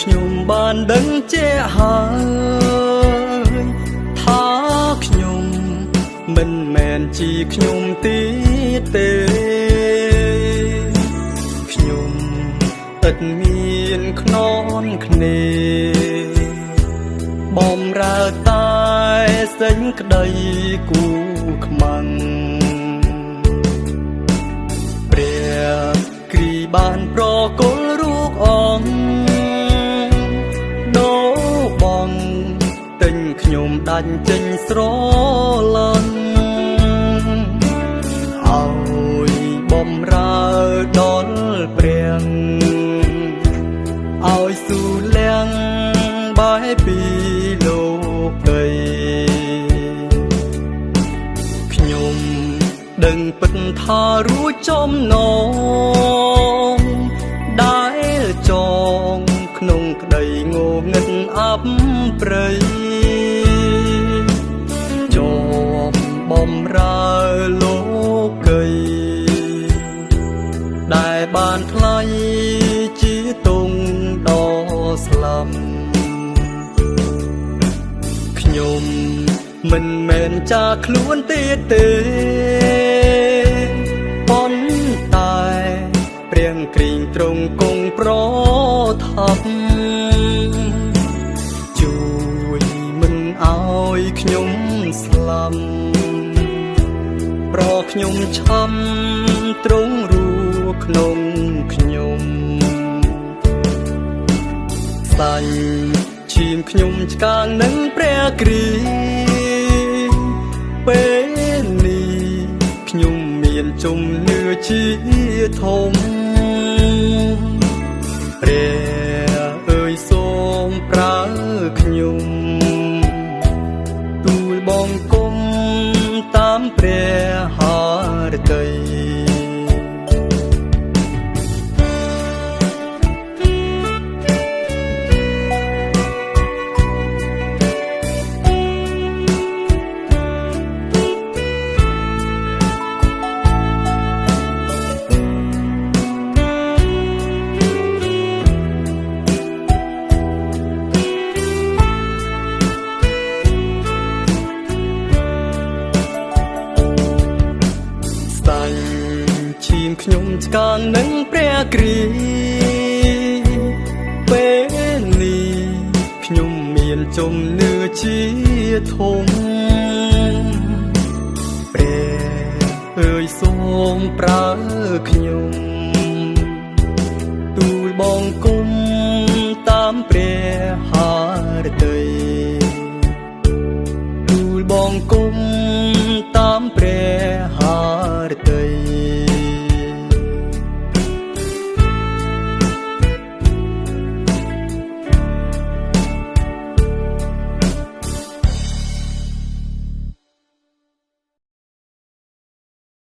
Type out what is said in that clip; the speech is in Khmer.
ខ្ញុំបានដឹងជាហើយថាខ្ញុំមិនមែនជាខ្ញុំទៀតទេខ្ញុំឥតមានខ្នងគ្នាបំរើតែសេចក្តីគូខ្មាំងព្រះគ្រីបានប្រគល់រូបអង្គដោបងទិញខ្ញុំដាច់ចេញស្រឡាញ់ឲ្យបំរើដល់ព្រះឲ្យស៊ូលៀងបែរពីលោកីខ្ញុំដឹងពិតថារួចចំណងដែលចងក្នុងក្តីងងឹតអាប់ព្រៃជាប់បំរើលោកីដែលបានថ្លៃជាទុំដ៏ស្លាប់ខ្ញុំមិនមែនចាខ្លួនទៀតទេប៉ុន្តែព្រះគ្រីស្ទទ្រង់គង់ប្រថាប់ជួយមិនឲ្យខ្ញុំស្លាប់ប្រខ្ញុំឆាំទ្រង់រស់ក្នុងខ្ញុំសាញ់ឈាមខ្ញុំឆ្កាងនឹងព្រះគ្រីស្ទពេលនេះខ្ញុំមានជំនឿជាធំព្រះអើយសូមប្រើខ្ញុំទូលបង្គំតាមព្រះハរតីឈាមខ្ញុំឆ្កាងនឹងព្រះគ្រីស្ទពេលនេះខ្ញុំមានជំនឿជាធំព្រះអើយសូមប្រើខ្ញុំ